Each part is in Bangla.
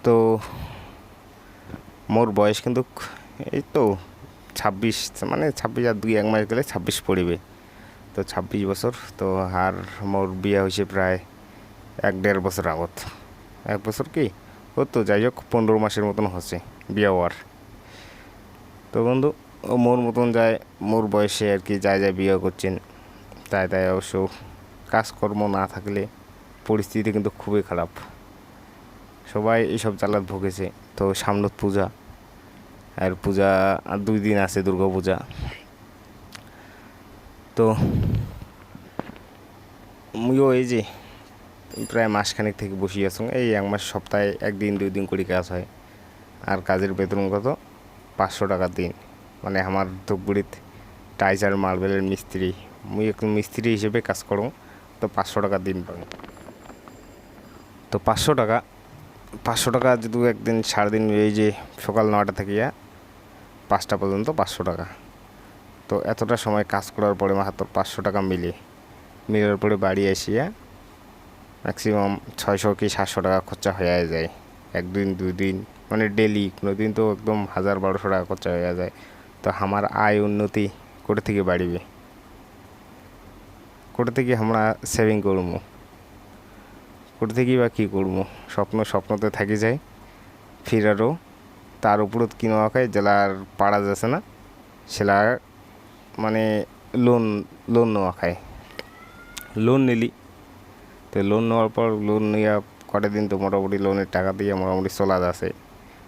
তো মোর বয়স কিন্তু এই তো 26, মানে 26 আর 2-1 মাস গেলে 26 পড়িবে। তো 26 বছর। তো আর মোর বিয়া হয়েছে প্রায় 1-1.5 বছর আগত। 1 বছর কি ও তো যাই হোক 15 মাসের মতন হচ্ছে বিয়া হওয়ার। তো বন্ধু, মোর মতন যায়, মোর বয়সে আর কি যায় যায় বিয়ে করছেন, তাই তাই অবশ্য কাজকর্ম না থাকলে পরিস্থিতি কিন্তু খুবই খারাপ। সবাই এইসব জ্বালাত ভুগেছে। তো সামনত পূজা, আর পূজা আর 2 দিন আছে, দুর্গা পূজা। তো মুইও এই যে প্রায় মাসখানেক থেকে বসে আছো, এই 1 মাস সপ্তাহে 1 দিন 2 দিন করে কাজ হয়। আর কাজের বেতন কত? 500 টাকা দিন। মানে আমার ধূপগুড়িত টাইলস আর মার্বেলের মিস্ত্রি, মুই একজন মিস্ত্রি হিসেবে কাজ করো। তো 500 টাকা দিন পাই। তো 500 টাকা যদি একদিন সারাদিন, এই যে সকাল 9টা থেকে 5টা পর্যন্ত 500 টাকা। তো এতটা সময় কাজ করার পরে মাত্র 500 টাকা মিলার পরে বাড়ি আসিয়া ম্যাক্সিমাম 600 কি 700 টাকা খরচা হয়ে যায়। 1 দিন 2 দিন, মানে ডেলি। কোনো দিন তো একদম 1000-1200 টাকা খরচা হয়ে যায়। তো আমার আয় উন্নতি করে থেকে বাড়িবে, করে থেকে আমরা সেভিং করবো, করে থেকেই বা কী করবো? স্বপ্নতে থাকি যায় ফিরারও। তার উপরত কিনোয়া খায় জেলার পাড়া যাচ্ছে না, সেলা মানে লোন নেওয়া খায়। লোন নিলি, তো লোন নেওয়ার পর লোন নিয়ে কটা দিন তো মোটামুটি লোনের টাকা দিয়ে মোটামুটি চলা যাচ্ছে।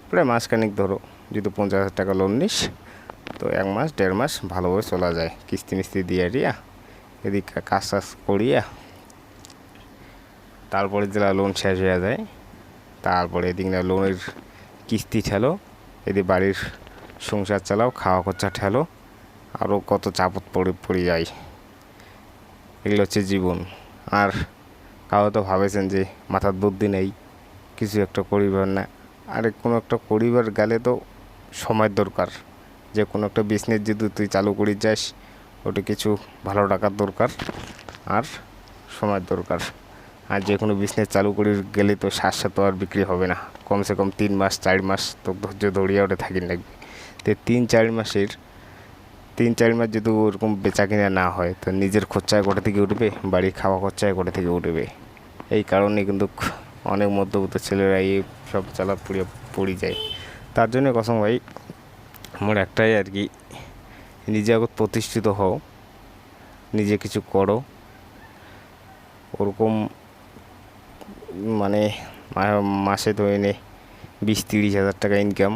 প্রায় মাসখানিক ধরো, যদি 50,000 টাকা লোন নিস, তো 1 মাস 1.5 মাস ভালোভাবে চলা যায় কিস্তি মিস্তি দিয়ে দিয়া, এদিকে কাজ টাজ করিয়া। তারপরে যেটা লোন শেষ হয়ে যায়, তারপরে এদিক না লোনের কিস্তি ঠেলো, এদিকে বাড়ির সংসার চালাও, খাওয়া খরচা ঠেলো, আরও কত চাপত পড়ে যায়। এগুলো হচ্ছে জীবন। আর কাউ তো ভাবেছেন যে মাথার বুদ্ধি নেই, কিছু একটা করিবার না। আরে কোনো একটা করিবার গেলে তো সময় দরকার। যে কোনো একটা বিজনেস যদি তুই চালু করি যাস, ওটা কিছু ভালো টাকার দরকার আর সময় দরকার। আর যে কোনো বিজনেস চালু করে গেলে তো সাথে তো আর বিক্রি হবে না। কমসে কম 3 মাস 4 মাস তো ধৈর্য ধরিয়া ওটা থাকি লাগবে। তো 3-4 মাস যদি ওরকম বেচা কিনা না হয়, তো নিজের খরচায় কোথা থেকে উঠবে, বাড়ি খাওয়া খরচায় কোথা থেকে উঠবে? এই কারণে কিন্তু অনেক মধ্যবিত্ত ছেলেরা এই সব জ্বালা পড়ে যায়। তার জন্য কসম ভাই, আমার একটাই আর কি, নিজে আগত প্রতিষ্ঠিত হও, নিজে কিছু করো। ওরকম মানে মাসে তো এনে 20-30 হাজার টাকা ইনকাম,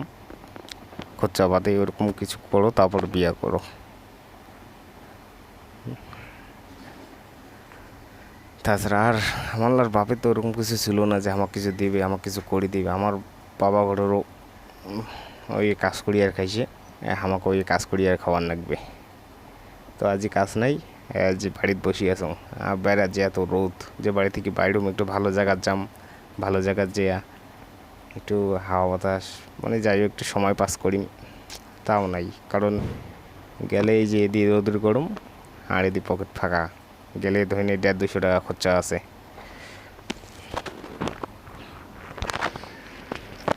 খরচা বাদে ওরকম কিছু করো, তারপর বিয়ে করো। তাছাড়া আর আমার বাপের তো ওরকম কিছু ছিল না যে আমাকে কিছু দেবে, আমাকে কিছু করে দেবে। আমার বাবা ঘরেরও ওই কাজ করি আর খাইছে, আমাকে ওই কাজ করি আর খাওয়ার লাগবে। তো আজ কাজ নাই, যে বাড়িতে বসে আছো। বেড়া যে এত রোদ, যে বাড়ি থেকে বাইরেও একটু ভালো জায়গার যাম, ভালো জায়গার যেয়া একটু হাওয়া বাতাস, মানে যাই হোক একটু সময় পাস করি, তাও নাই। কারণ গেলে এই যে এদিকে রোদের গরম, আর এদিকে পকেট ফাঁকা, গেলে ধরে নিয়ে 150-200 টাকা খরচা আছে।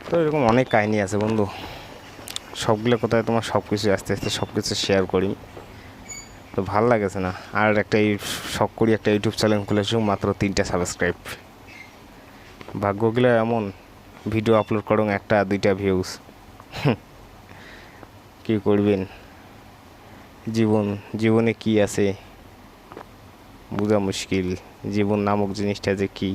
তো এরকম অনেক কাহিনী আছে বন্ধু, সবগুলো কোথায় তোমার সব কিছু আস্তে আস্তে সব কিছু শেয়ার করি, তো ভাল লাগেছে না। আর একটা শখ করি, একটা ইউটিউব চ্যানেল খুলেছি, মাত্র 3টা সাবস্ক্রাইব। ভাগ্যগুলো এমন, ভিডিও আপলোড করুন 1-2টা ভিউজ। কী করবেন? জীবনে কি আছে বোঝা মুশকিল। জীবন নামক জিনিসটা যে কী